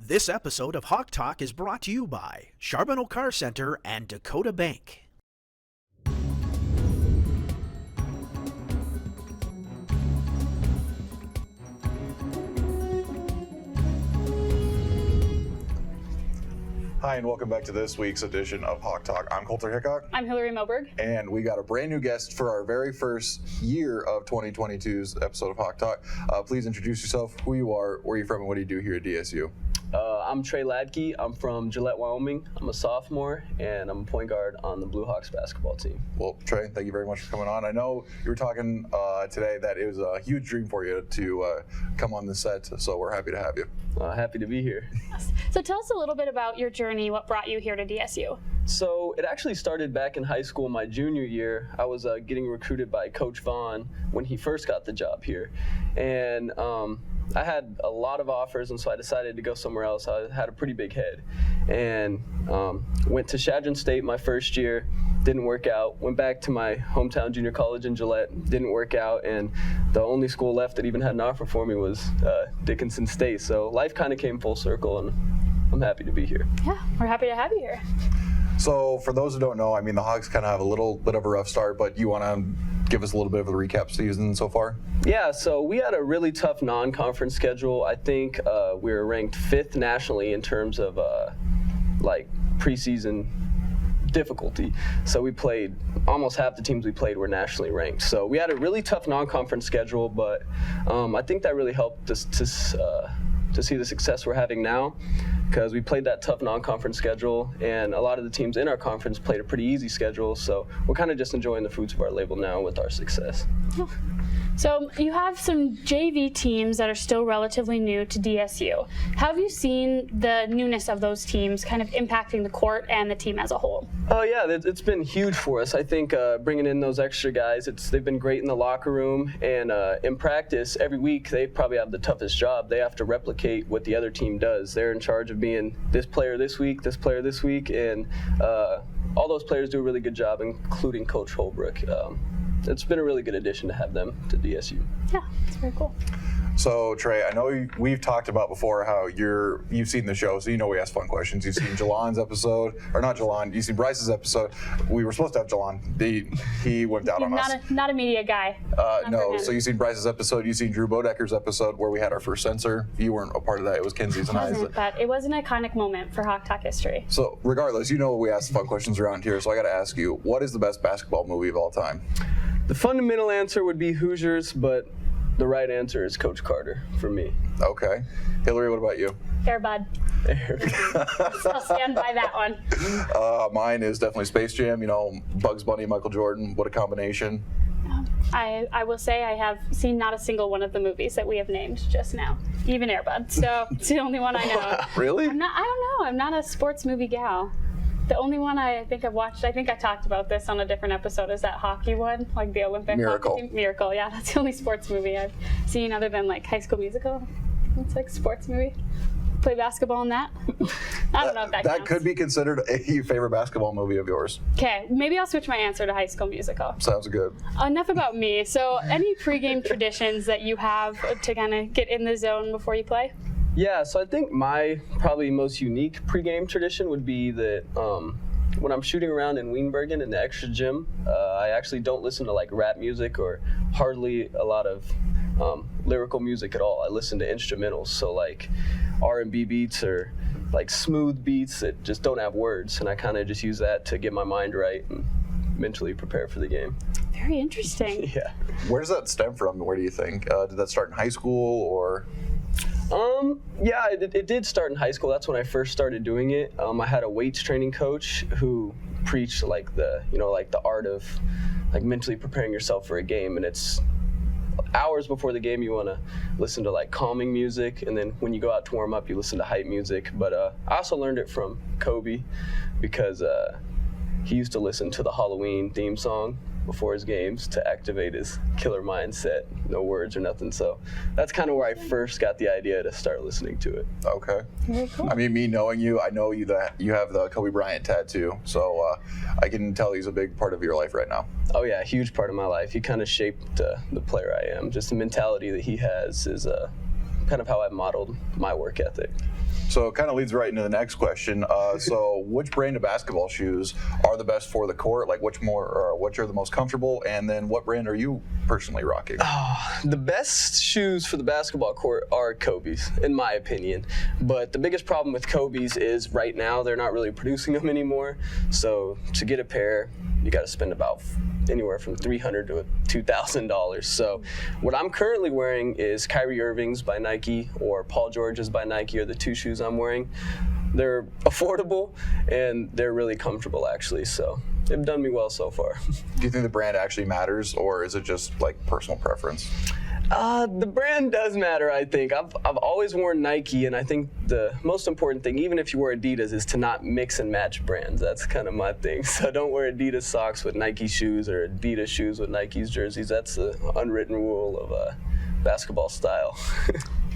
This episode of Hawk Talk is brought to you by Charbonneau Car Center and Dacotah Bank. Hi, and welcome back to this week's edition of Hawk Talk. I'm Coulter Hickok. I'm Hillary Moberg. And we got a brand new guest for our very first year of 2022's episode of Hawk Talk. Please introduce yourself, who you are, where you're from, and what do you do here at DSU? I'm Trey Hladky. I'm from Gillette, Wyoming. I'm a sophomore, and I'm a point guard on the Blue Hawks basketball team. Well, Trey, thank you very much for coming on. I know you were talking today that it was a huge dream for you to come on the set, so we're happy to have you. Happy to be here. So tell us a little bit about your journey, what brought you here to DSU? So it actually started back in high school, my junior year. I was getting recruited by Coach Vaughn when he first got the job here. And I had a lot of offers, and so I decided to go somewhere else. I had a pretty big head. And went to Chadron State my first year. Didn't work out. Went back to my hometown junior college in Gillette. Didn't work out, and the only school left that even had an offer for me was Dickinson State. So life kind of came full circle, and I'm happy to be here. Yeah, we're happy to have you here. So for those who don't know, I mean, the Hawks kind of have a little bit of a rough start, but you want to give us a little bit of a recap season so far? Yeah, so we had a really tough non-conference schedule. I think we were ranked 5th nationally in terms of like preseason difficulty. So we played, almost half the teams we played were nationally ranked. So we had a really tough non-conference schedule, but I think that really helped us to see the success we're having now, because we played that tough non-conference schedule, and a lot of the teams in our conference played a pretty easy schedule, so we're kind of just enjoying the fruits of our label now with our success. So you have some JV teams that are still relatively new to DSU. How have you seen the newness of those teams kind of impacting the court and the team as a whole? Oh yeah, it's been huge for us. I think bringing in those extra guys, they've been great in the locker room, and in practice every week they probably have the toughest job. They have to replicate what the other team does. They're in charge of being this player this week, and all those players do a really good job, including Coach Holbrook. It's been a really good addition to have them to DSU. Yeah, it's very cool. So Trey, I know we've talked about before how you've seen the show, so you know we ask fun questions. You've seen Jalan's episode, or not Jalan, you've seen Bryce's episode. We were supposed to have Jalan. He went out on us. Not a media guy. No, so you've seen Bryce's episode, you've seen Drew Bodecker's episode where we had our first censor. You weren't a part of that, it was Kinsey's and I's. But it was an iconic moment for Hawk Talk history. So regardless, you know we ask fun questions around here, so I gotta ask you, what is the best basketball movie of all time? The fundamental answer would be Hoosiers, but the right answer is Coach Carter for me. Okay. Hillary, what about you? Air Bud. I'll stand by that one. Mine is definitely Space Jam. You know, Bugs Bunny, Michael Jordan. What a combination. I will say I have seen not a single one of the movies that we have named just now, even Air Bud. So it's the only one I know. Really? I don't know. I'm not a sports movie gal. The only one I think I've watched, I think I talked about this on a different episode, is that hockey one, like the Olympic Miracle. Hockey team. Miracle, yeah, that's the only sports movie I've seen other than like High School Musical. It's like a sports movie. Play basketball in that. I don't know if that counts. That could be considered a favorite basketball movie of yours. Okay, maybe I'll switch my answer to High School Musical. Sounds good. Enough about me. So any pregame traditions that you have to kind of get in the zone before you play? Yeah, so I think my probably most unique pregame tradition would be that when I'm shooting around in Weinbergen in the extra gym, I actually don't listen to like rap music or hardly a lot of lyrical music at all. I listen to instrumentals, so like R&B beats or like smooth beats that just don't have words, and I kind of just use that to get my mind right and mentally prepare for the game. Very interesting. Yeah. Where does that stem from? Where do you think? Did that start in high school or? Yeah, it did start in high school. That's when I first started doing it. I had a weights training coach who preached like the art of like mentally preparing yourself for a game, and it's hours before the game you want to listen to like calming music, and then when you go out to warm up you listen to hype music. But I also learned it from Kobe, because he used to listen to the Halloween theme song before his games to activate his killer mindset. No words or nothing. So that's kind of where I first got the idea to start listening to it. Okay. Very cool. I mean, me knowing you, I know you that you have the Kobe Bryant tattoo, so I can tell he's a big part of your life right now. Oh yeah, a huge part of my life. He kind of shaped the player I am. Just the mentality that he has is kind of how I modeled my work ethic. So it kind of leads right into the next question. So which brand of basketball shoes are the best for the court? Like which are the most comfortable? And then what brand are you personally rocking? The best shoes for the basketball court are Kobe's, in my opinion. But the biggest problem with Kobe's is right now they're not really producing them anymore. So to get a pair, you got to spend about anywhere from $300 to $2,000. So what I'm currently wearing is Kyrie Irving's by Nike or Paul George's by Nike are the two shoes I'm wearing. They're affordable and they're really comfortable actually. So they've done me well so far. Do you think the brand actually matters, or is it just like personal preference? The brand does matter, I think. I've always worn Nike, and I think the most important thing, even if you wear Adidas, is to not mix and match brands. That's kind of my thing. So don't wear Adidas socks with Nike shoes or Adidas shoes with Nike's jerseys. That's the unwritten rule of basketball style.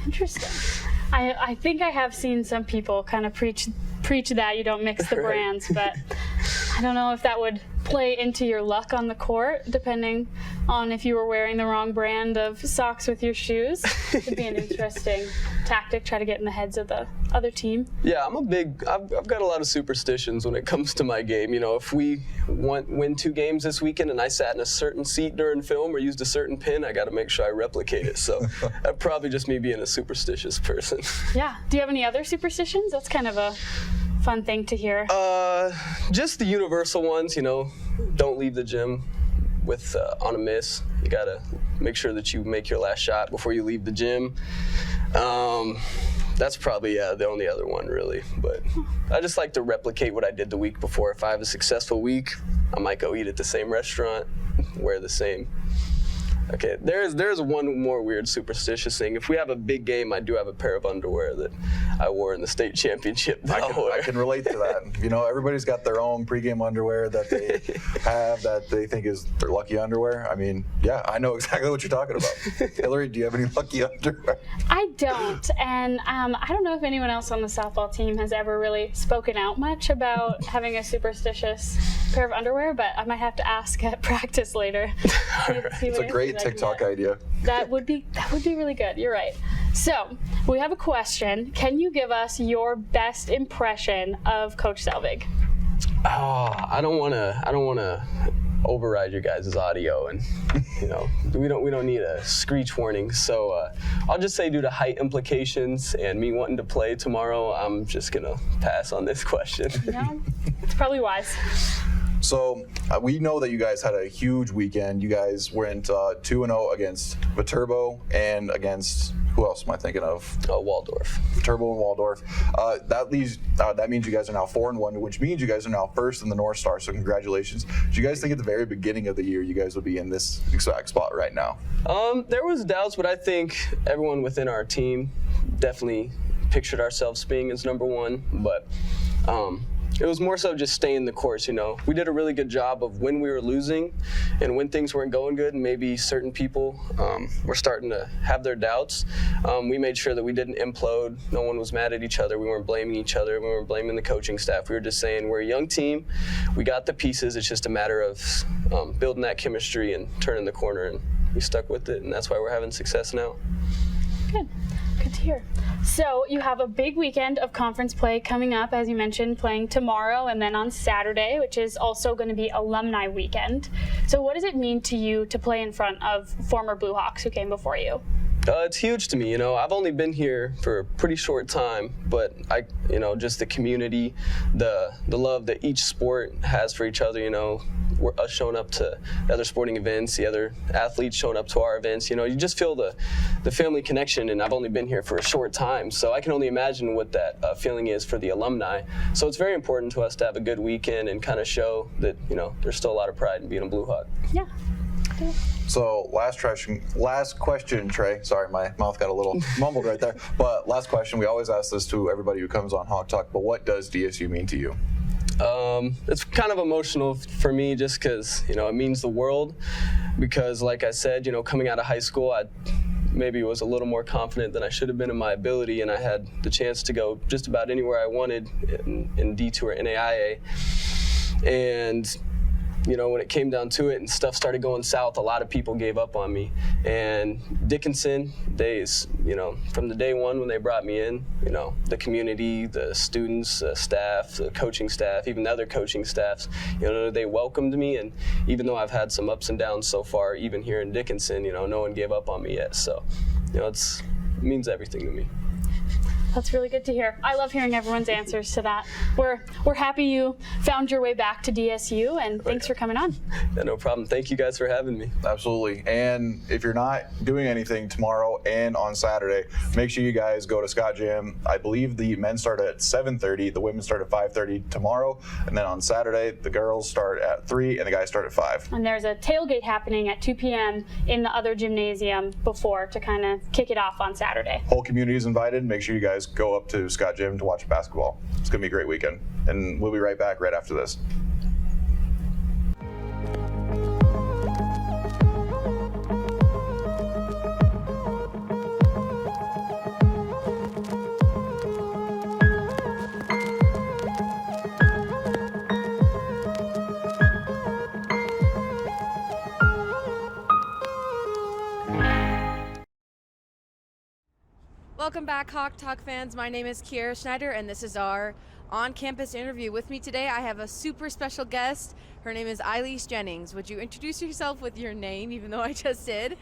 Interesting. I think I have seen some people kind of preach that you don't mix the brands, but I don't know if that would play into your luck on the court, depending on if you were wearing the wrong brand of socks with your shoes. It'd be an interesting tactic, try to get in the heads of the other team. Yeah, I've got a lot of superstitions when it comes to my game. You know, if we win 2 games this weekend and I sat in a certain seat during film or used a certain pin, I got to make sure I replicate it. So that's probably just me being a superstitious person. Yeah. Do you have any other superstitions? That's kind of a fun thing to hear. Just the universal ones, you know, don't leave the gym with on a miss. You gotta make sure that you make your last shot before you leave the gym. That's probably the only other one really, but I just like to replicate what I did the week before. If I have a successful week, I might go eat at the same restaurant, wear the same. Okay, there's one more weird superstitious thing. If we have a big game, I do have a pair of underwear that I wore in the state championship. I can relate to that. You know, everybody's got their own pregame underwear that they have that they think is their lucky underwear. I mean, yeah, I know exactly what you're talking about. Hillary, do you have any lucky underwear? I don't, and I don't know if anyone else on the softball team has ever really spoken out much about having a superstitious pair of underwear, but I might have to ask at practice later. It's a great TikTok idea. That would be really good. You're right. So we have a question. Can you give us your best impression of Coach Selvig? I don't want to override your guys' audio, and you know we don't need a screech warning. So I'll just say due to height implications and me wanting to play tomorrow, I'm just gonna pass on this question. Yeah, it's probably wise. So we know that you guys had a huge weekend. You guys went 2-0 against Viterbo and against, who else am I thinking of? Waldorf. Viterbo and Waldorf. That means you guys are now 4-1, which means you guys are now first in the North Star. So congratulations. Do you guys think at the very beginning of the year you guys would be in this exact spot right now? There was doubts, but I think everyone within our team definitely pictured ourselves being as number one. But it was more so just staying the course, you know. We did a really good job of when we were losing and when things weren't going good and maybe certain people were starting to have their doubts. We made sure that we didn't implode. No one was mad at each other. We weren't blaming each other. We weren't blaming the coaching staff. We were just saying we're a young team. We got the pieces. It's just a matter of building that chemistry and turning the corner, and we stuck with it, and that's why we're having success now. Good to hear. So you have a big weekend of conference play coming up, as you mentioned, playing tomorrow and then on Saturday, which is also going to be Alumni Weekend. So what does it mean to you to play in front of former Blue Hawks who came before you? It's huge to me. You know, I've only been here for a pretty short time, but just the community, the love that each sport has for each other. You know, we're us showing up to the other sporting events, the other athletes showing up to our events. You know, you just feel the family connection. And I've only been here for a short time, so I can only imagine what that feeling is for the alumni. So it's very important to us to have a good weekend and kind of show that there's still a lot of pride in being a Blue Hawk. Yeah. So last question, Trey. Sorry, my mouth got a little mumbled right there. But last question, we always ask this to everybody who comes on Hawk Talk, but what does DSU mean to you? It's kind of emotional for me just because, it means the world. Because like I said, coming out of high school, I maybe was a little more confident than I should have been in my ability, and I had the chance to go just about anywhere I wanted in D2 or NAIA. And when it came down to it and stuff started going south, a lot of people gave up on me. And Dickinson days, from the day one when they brought me in, the community, the students, staff, the coaching staff, even the other coaching staffs, they welcomed me. And even though I've had some ups and downs so far, even here in Dickinson, no one gave up on me yet. So, it means everything to me. That's really good to hear. I love hearing everyone's answers to that. We're happy you found your way back to DSU, and thanks for coming on. Yeah, no problem. Thank you guys for having me. Absolutely. And if you're not doing anything tomorrow and on Saturday, make sure you guys go to Scott Gym. I believe the men start at 7:30, the women start at 5:30 tomorrow, and then on Saturday, the girls start at 3 and the guys start at 5. And there's a tailgate happening at 2 p.m. in the other gymnasium before to kind of kick it off on Saturday. Whole community is invited. Make sure you guys go up to Scott Gym to watch basketball. It's going to be a great weekend. And we'll be right back right after this. Welcome back, Hawk Talk fans. My name is Kiera Schneider, and this is our on-campus interview. With me today, I have a super special guest. Her name is Illise Jennings. Would you introduce yourself with your name, even though I just did?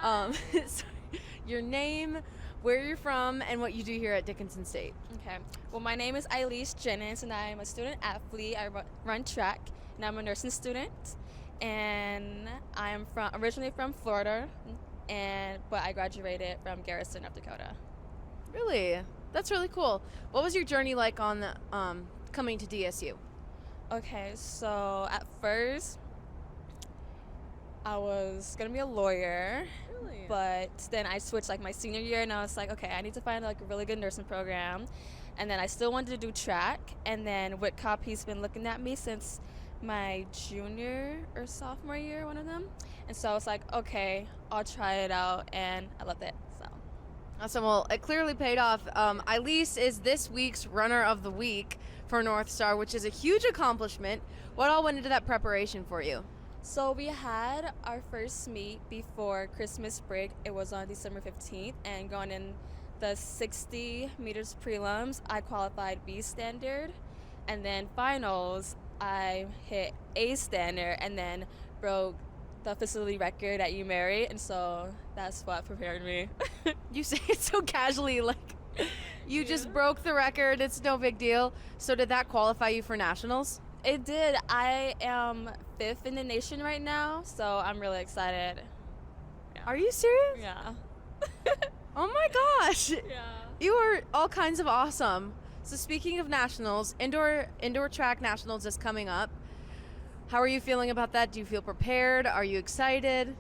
So your name, where you're from, and what you do here at Dickinson State. Okay. Well, my name is Illise Jennings, and I am a student athlete. I run track, and I'm a nursing student. And I am originally from Florida, but I graduated from Garrison, North Dakota. Really? That's really cool. What was your journey like on coming to DSU? Okay, so at first, I was gonna be a lawyer. Really? But then I switched my senior year, and I was like, okay, I need to find a really good nursing program. And then I still wanted to do track. And then Whitcop, he's been looking at me since my junior or sophomore year, one of them. And so I was like, okay, I'll try it out, and I loved it. So Awesome. Well, it clearly paid off. Illise is this week's Runner of the Week for North Star, which is a huge accomplishment. What all went into that preparation for you? So we had our first meet before Christmas break. It was on December 15th, and going in the 60 meters prelims, I qualified B standard, and then finals, I hit A standard, and then broke the facility record at UMary, and so that's what prepared me. You say it so casually, you just broke the record. It's no big deal. So did that qualify you for nationals? It did. I am 5th in the nation right now, so I'm really excited. Yeah. Are you serious? Yeah. Oh my gosh. Yeah. You are all kinds of awesome. So speaking of nationals, indoor track nationals is coming up. How are you feeling about that? Do you feel prepared? Are you excited?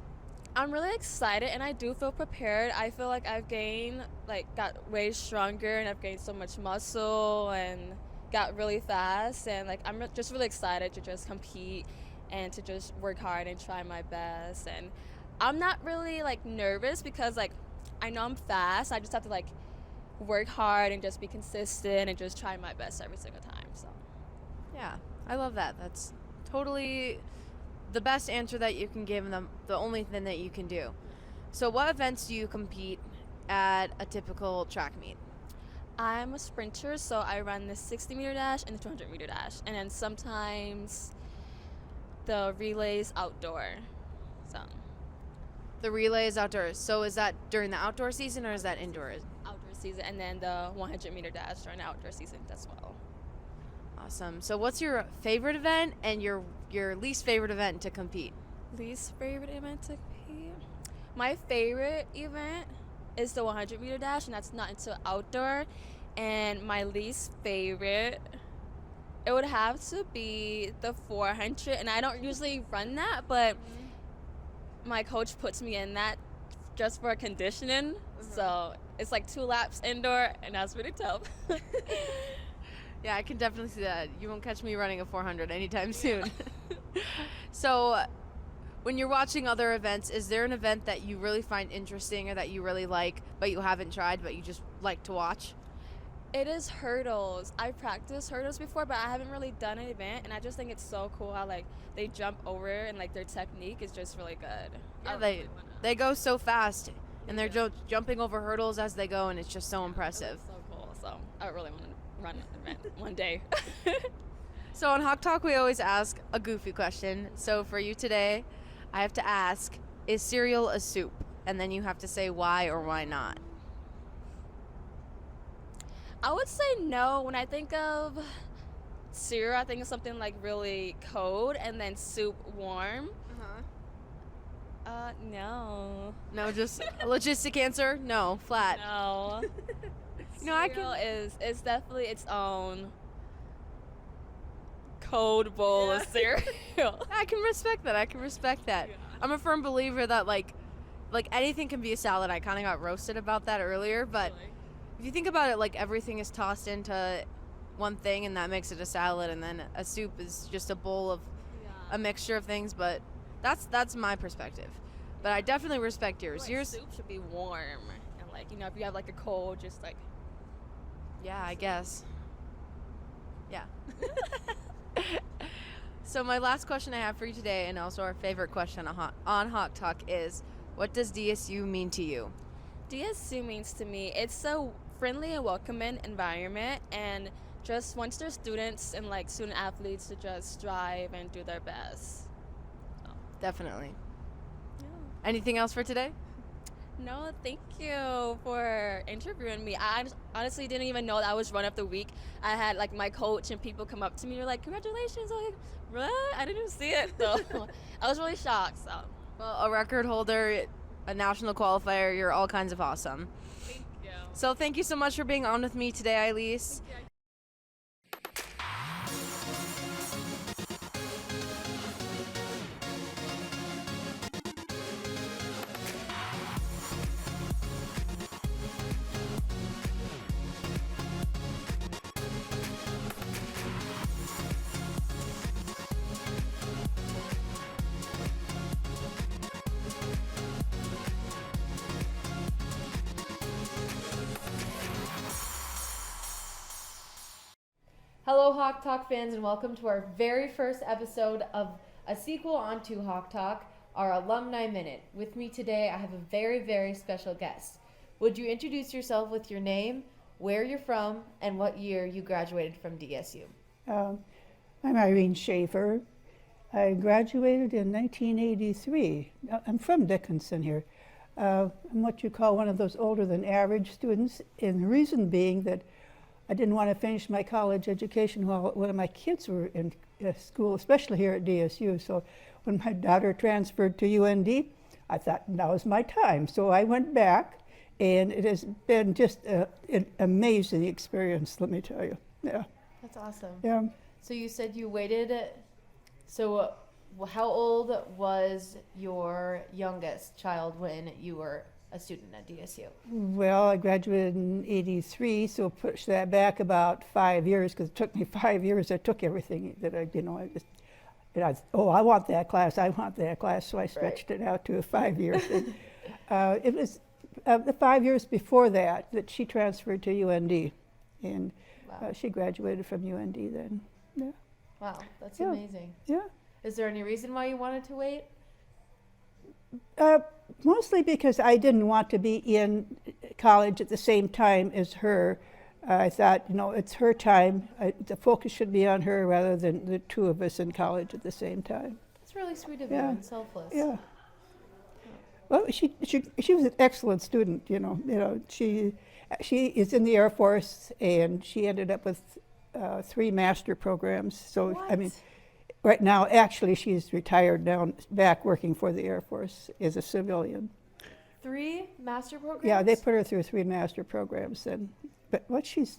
I'm really excited, and I do feel prepared. I feel like I've gained, got way stronger, and I've gained so much muscle and got really fast. And I'm just really excited to just compete and to just work hard and try my best. And I'm not really nervous because I know I'm fast. I just have to work hard and just be consistent and just try my best every single time. So Yeah, I love that. That's totally the best answer that you can give them, the only thing that you can do. So what events do you compete at a typical track meet? I'm a sprinter, so I run the 60-meter dash and the 200-meter dash, and then sometimes the relays outdoor. So The relay is outdoors. So is that during the outdoor season or is that indoors? outdoor season, and then the 100-meter dash during the outdoor season as well. Awesome. So what's your favorite event and your least favorite event to compete? Least favorite event to compete? My favorite event is the 100-meter dash, and that's not until outdoor. And my least favorite, it would have to be the 400. And I don't usually run that, but my coach puts me in that just for conditioning. So it's 2 laps indoor, and that's pretty tough. Yeah, I can definitely see that. You won't catch me running a 400 anytime soon. So when you're watching other events, is there an event that you really find interesting or that you really like but you haven't tried but you just like to watch? It is hurdles. I've practiced hurdles before, but I haven't really done an event, and I just think it's so cool how like they jump over and like their technique is just really good. Yeah, I really wanna- they go so fast, and they're jumping over hurdles as they go, and it's just so impressive. It's so cool. So I really want to run an event one day. So on Hawk Talk, we always ask a goofy question. So for you today, I have to ask, is cereal a soup? And then you have to say why or why not. I would say no. When I think of cereal, I think of something like really cold, and then soup warm. No. No, just a logistic answer? No, flat. No. No, I Cereal is definitely its own cold bowl of cereal. I can respect that. Yeah. I'm a firm believer that like anything can be a salad. I kind of got roasted about that earlier, but if you think about it, like everything is tossed into one thing and that makes it a salad, and then a soup is just a bowl of a mixture of things. But that's my perspective. But I definitely respect yours. Yours soup should be warm, and like if you have like a cold, just like yeah, I guess. Yeah. So my last question I have for you today, and also our favorite question on Hawk Talk, is, what does DSU mean to you? DSU means to me, it's a friendly and welcoming environment, and just wants their students and like student athletes to just strive and do their best. Definitely. Yeah. Anything else for today? No, thank you for interviewing me. I honestly didn't even know that I was Run of the Week. I had like my coach and people come up to me and were like, congratulations. I'm like, what? I didn't even see it. So I was really shocked. So Well, a record holder, a national qualifier, you're all kinds of awesome. thank you. So thank you so much for being on with me today, Illise. Hello, Hawk Talk fans, and welcome to our very first episode of a sequel onto Hawk Talk, our Alumni Minute. With me today, I have a very, very special guest. Would you introduce yourself with your name, where you're from, and what year you graduated from DSU? I'm Irene Schaffer. I graduated in 1983. I'm from Dickinson here. I'm what you call one of those older than average students, and the reason being that I didn't want to finish my college education while one of my kids were in school, especially here at DSU. So when my daughter transferred to UND, I thought now is my time. So I went back, and it has been just an amazing experience, let me tell you. Yeah. That's awesome. Yeah. So you said you waited. So how old was your youngest child when you were a student at DSU? Well, I graduated in '83, so push that back about 5 years, because it took me 5 years. I took everything that I I want that class, so I stretched it out to 5 years. And, it was the 5 years before that she transferred to UND, and Wow. she graduated from UND then. Yeah. Wow, that's Yeah. amazing. Yeah. Is there any reason why you wanted to wait? Mostly because I didn't want to be in college at the same time as her. I thought, it's her time. The focus should be on her rather than the two of us in college at the same time. That's really sweet of you Yeah. and selfless. Yeah. Well, she was an excellent student. She is in the Air Force, and she ended up with 3 master programs. So I mean. What? Right now, actually, she's retired now, back working for the Air Force as a civilian. 3 master programs? Yeah, they put her through 3 master programs, but she's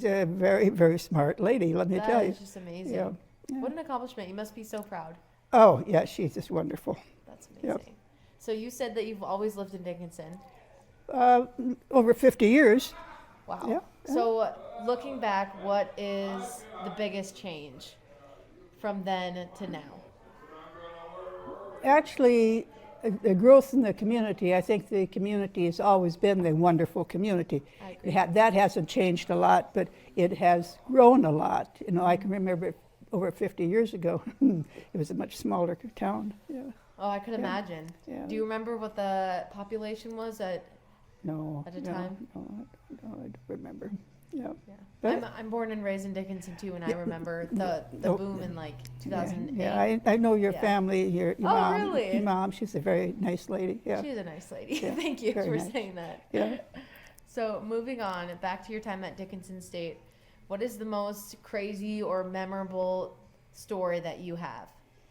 a very, very smart lady, let me tell That you. is just amazing. Yeah. What an accomplishment. You must be so proud. Oh, yeah, she's just wonderful. That's amazing. So you said that you've always lived in Dickinson. Over 50 years. Wow. Yeah. So looking back, what is the biggest change from then to now? Actually, the growth in the community, I think the community has always been the wonderful community. I agree. That hasn't changed a lot, but it has grown a lot. You know, I can remember over 50 years ago, it was a much smaller town. Yeah. Oh, I could imagine. Yeah. Do you remember what the population was at No. the time? No, I don't remember. Yeah. Yeah. But- I'm born and raised in Dickinson too, and I remember the Oh, boom in like 2008. Yeah, I know your Yeah. family, your Oh, mom. really? Your mom, she's a very nice lady. Yeah. She's a nice lady. Yeah, Thank you very for nice. saying that. Yeah. So moving on, back to your time at Dickinson State, what is the most crazy or memorable story that you have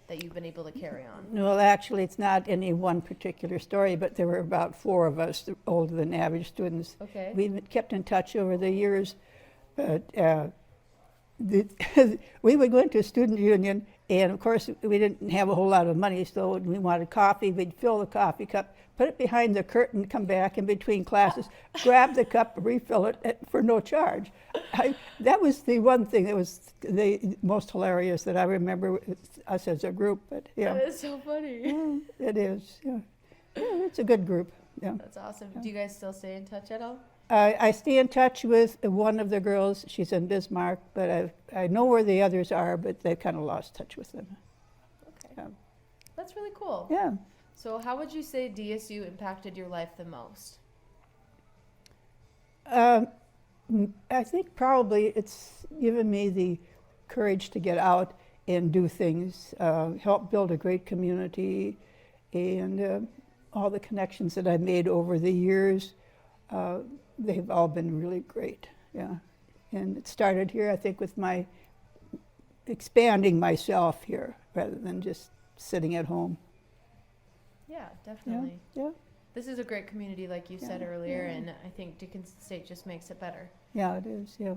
that you've been able to carry on? Well, actually, it's not any one particular story, but there were about 4 of us older than average students. Okay. We kept in touch over the years, but we would go into a student union, and of course, we didn't have a whole lot of money, so when we wanted coffee, we'd fill the coffee cup, put it behind the curtain, come back in between classes, grab the cup, refill it for no charge. That was the one thing that was the most hilarious that I remember with us as a group. But yeah, That is so funny. it is. Yeah. Yeah, it's a good group. Yeah. That's awesome. Do you guys still stay in touch at all? I stay in touch with one of the girls. She's in Bismarck, but I know where the others are, but they've kind of lost touch with them. Okay. Yeah. That's really cool. Yeah. So how would you say DSU impacted your life the most? I think probably it's given me the courage to get out and do things, help build a great community, and all the connections that I've made over the years, they've all been really great. Yeah. And it started here, I think, with my expanding myself here rather than just sitting at home. Yeah, Yeah. definitely. Yeah. This is a great community, like you said earlier, yeah. and I think Dickinson State just makes it better. Yeah, it is. Yeah.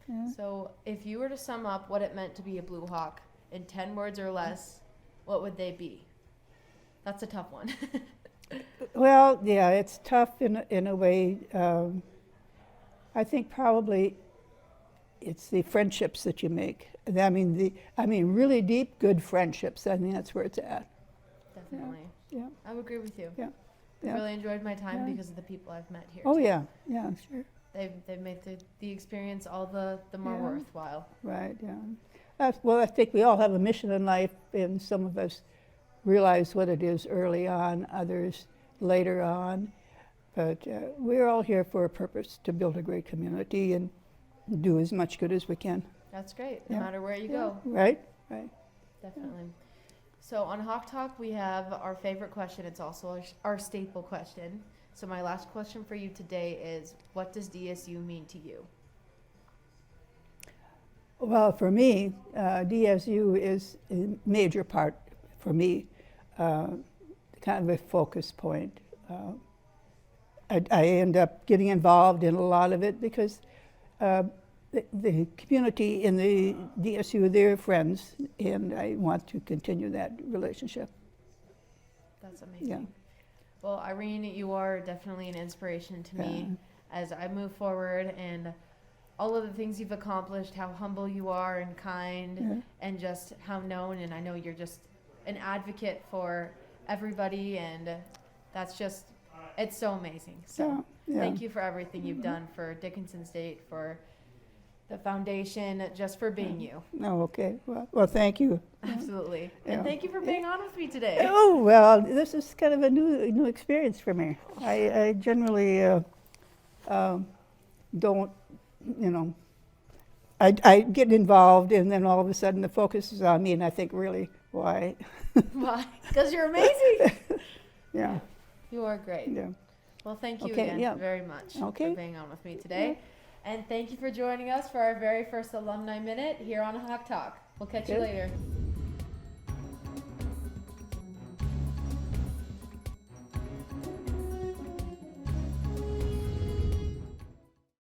Yeah. So if you were to sum up what it meant to be a Blue Hawk in 10 words or less, what would they be? That's a tough one. Well, yeah, it's tough in a way. I think probably it's the friendships that you make. I mean, really deep, good friendships. I think that's where it's at. Definitely. Yeah. I would agree with you. Yeah. I Yeah. really enjoyed my time Yeah. because of the people I've met here. Oh too. yeah, yeah, sure. They've made the experience all the more Yeah. worthwhile. Right. Yeah. Well, I think we all have a mission in life, and some of us realize what it is early on, others later on. But we're all here for a purpose, to build a great community and do as much good as we can. That's great, no Yeah. matter where you Yeah. go. Right. Right. Definitely. So on Hawk Talk, we have our favorite question. It's also our staple question. So my last question for you today is, what does DSU mean to you? Well, for me, DSU is a major part for me, kind of a focus point. I end up getting involved in a lot of it because the community in the DSU, they're friends, and I want to continue that relationship. That's amazing. Yeah. Well, Irene, you are definitely an inspiration to me as I move forward, and all of the things you've accomplished, how humble you are and kind, and just how known, and I know you're just an advocate for everybody, and that's just, it's so amazing. So thank you for everything you've done for Dickinson State, for the foundation, just for being you. Oh, okay. Well, thank you. Absolutely. Yeah. And thank you for being on with me today. Oh, well, this is kind of a new experience for me. I generally don't, I get involved, and then all of a sudden the focus is on me, and I think, really, why? Why? Because you're amazing. Yeah. You are great. Yeah. Well, thank you Okay, again yeah. very much Okay. for being on with me today. And thank you for joining us for our very first Alumni Minute here on Hawk Talk. We'll catch you Good. later.